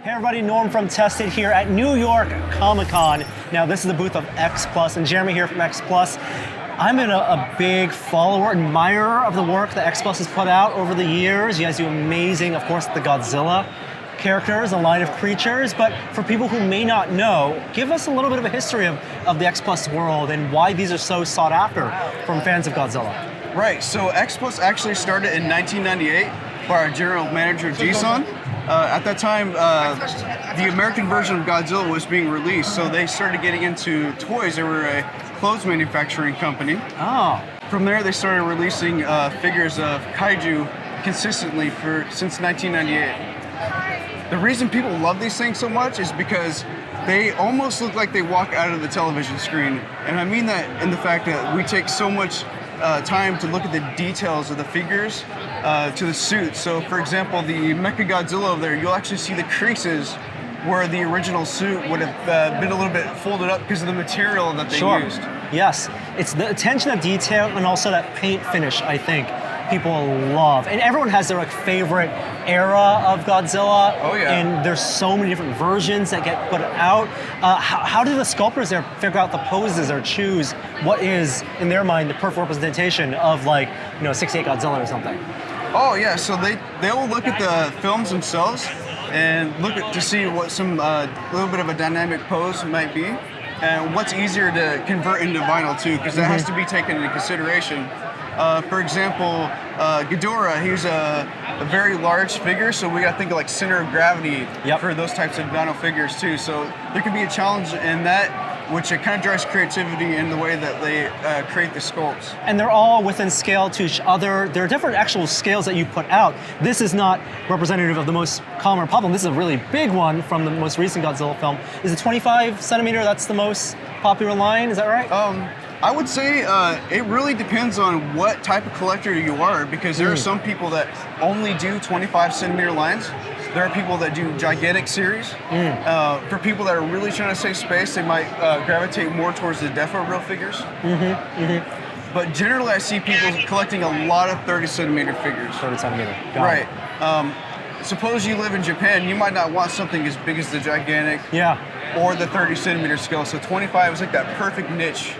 Hey everybody, Norm from Tested here at New York Comic-Con. Now this is the booth of X Plus, and Jeremy here from X Plus. I'm a big follower, admirer of the work that X Plus has put out over the years. You guys do amazing, of course, the Godzilla characters, a line of creatures, but for people who may not know, give us a little bit of a history of the X Plus world and why these are so sought after from fans of Godzilla. Right, so X Plus actually started in 1998 by our general manager, Jason. At that time, the American version of Godzilla was being released, so they started getting into toys. They were a clothes manufacturing company. Oh. From there, they started releasing figures of Kaiju consistently since 1998. The reason people love these things so much is because they almost look like they walk out of the television screen. And I mean that in the fact that we take so much time to look at the details of the figures to the suit. So for example, the Mecha Godzilla over there, you'll actually see the creases where the original suit would have been a little bit folded up because of the material that they used. Yes, it's the attention to detail and also that paint finish, I think, people love. And everyone has their favorite era of Godzilla. Oh yeah. And there's so many different versions that get put out. How do the sculptors there figure out the poses or choose what is, in their mind, the perfect representation of 68 Godzilla or something? Oh yeah, so they'll look at the films themselves and look to see what some little bit of a dynamic pose might be, and what's easier to convert into vinyl too, because that has to be taken into consideration. For example, Ghidorah, he's a very large figure, so we got to think of like center of gravity for those types of vinyl figures too. So there could be a challenge in that, which it kind of drives creativity in the way that they create the sculpts. And they're all within scale to each other. There are different actual scales that you put out. This is not representative of the most common problem. This is a really big one from the most recent Godzilla film. Is it 25 centimeter? That's the most popular line, is that right? I would say it really depends on what type of collector you are, because there are some people that only do 25 centimeter lines. There are people that do gigantic series. For people that are really trying to save space, they might gravitate more towards the Defo real figures. But generally, I see people collecting a lot of 30 centimeter figures. 30 centimeter. Got Right. Suppose you live in Japan, you might not want something as big as the gigantic or the 30 centimeter scale. So 25 is like that perfect niche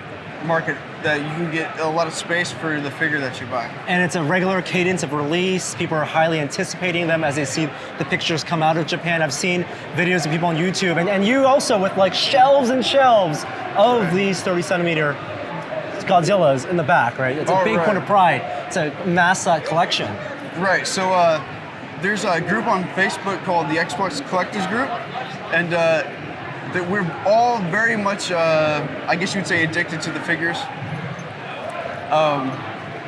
market that you can get a lot of space for the figure that you buy. And it's a regular cadence of release. People are highly anticipating them as they see the pictures come out of Japan. I've seen videos of people on YouTube, and you also with shelves and shelves of these 30 centimeter Godzillas in the back, right? It's a big point of pride. It's a mass collection. Right, so there's a group on Facebook called the Xbox Collectors Group, and that we're all very much, I guess you would say, addicted to the figures.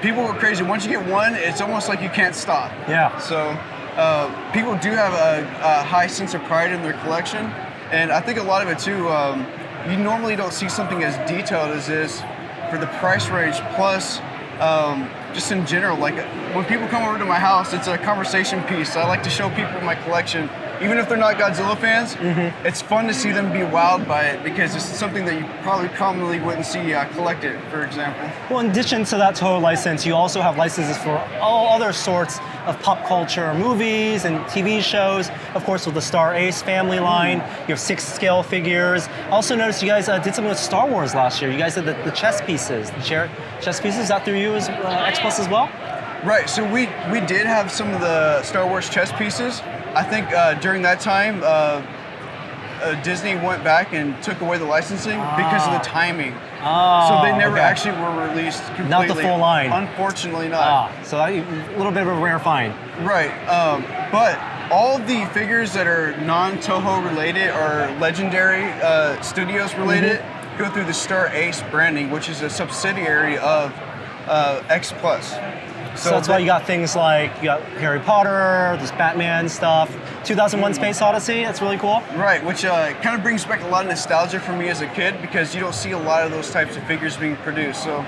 People go crazy. Once you get one, it's almost like you can't stop. Yeah. So people do have a high sense of pride in their collection, and I think a lot of it too, you normally don't see something as detailed as this for the price range, plus just in general, when people come over to my house, it's a conversation piece. I like to show people my collection. Even if they're not Godzilla fans, it's fun to see them be wowed by it, because it's something that you probably commonly wouldn't see collected, for example. Well, in addition to that total license, you also have licenses for all other sorts of pop culture movies and TV shows. Of course, with the Star Ace family line, you have 6 scale figures. I also noticed you guys did something with Star Wars last year. You guys did the chess pieces, chess pieces. Is that through you as X Plus as well? Right, so we did have some of the Star Wars chess pieces. I think during that time, Disney went back and took away the licensing because of the timing. So they never actually were released completely. Not the full line. Unfortunately not. So a little bit of a rare find. Right, but all of the figures that are non-Toho related or Legendary Studios related go through the Star Ace branding, which is a subsidiary of X Plus. So that's why you got things like, you got Harry Potter, this Batman stuff, 2001 Space Odyssey, that's really cool. Right, which kind of brings back a lot of nostalgia for me as a kid, because you don't see a lot of those types of figures being produced. So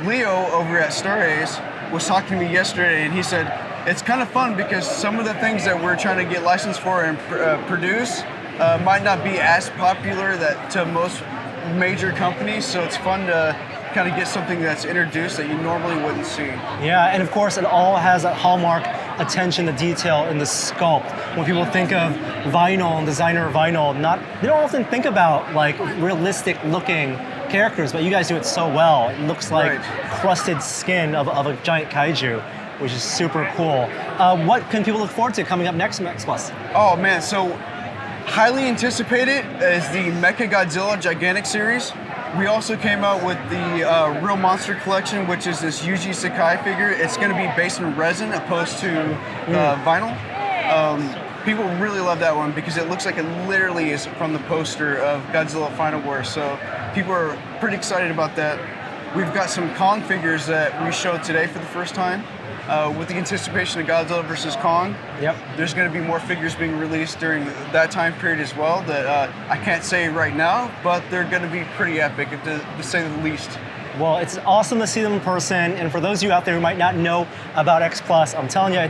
Leo over at Star Ace was talking to me yesterday, and he said, it's kind of fun because some of the things that we're trying to get licensed for and produce might not be as popular to most major companies, so it's fun to kind of get something that's introduced that you normally wouldn't see. Yeah, and of course it all has that hallmark attention to detail in the sculpt. When people think of vinyl and designer vinyl, they don't often think about like realistic looking characters, but you guys do it so well. It looks like crusted skin of a giant kaiju, which is super cool. What can people look forward to coming up next from X Plus? Oh man, so highly anticipated is the Mecha Godzilla Gigantic series. We also came out with the Real Monster Collection, which is this Yuji Sakai figure. It's going to be based in resin opposed to vinyl. People really love that one because it looks like it literally is from the poster of Godzilla Final War. So people are pretty excited about that. We've got some Kong figures that we showed today for the first time. With the anticipation of Godzilla versus Kong, there's going to be more figures being released during that time period as well that I can't say right now, but they're going to be pretty epic to say the least. Well, it's awesome to see them in person, and for those of you out there who might not know about X Plus, I'm telling you,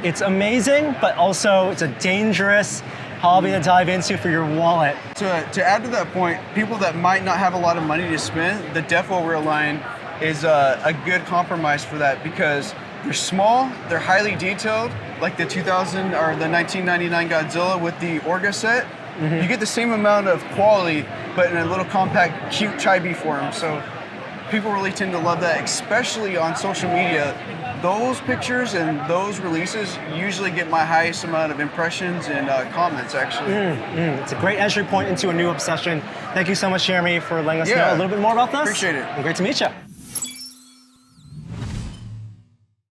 it's amazing, but also it's a dangerous hobby to dive into for your wallet. To add to that point, people that might not have a lot of money to spend, the Defo Real line is a good compromise for that because they're small, they're highly detailed, like the 2000 or the 1999 Godzilla with the Orga set. You get the same amount of quality, but in a little compact, cute chibi form. So people really tend to love that, especially on social media. Those pictures and those releases usually get my highest amount of impressions and comments, actually. It's a great entry point into a new obsession. Thank you so much, Jeremy, for letting us know a little bit more about this. Appreciate it. And great to meet you.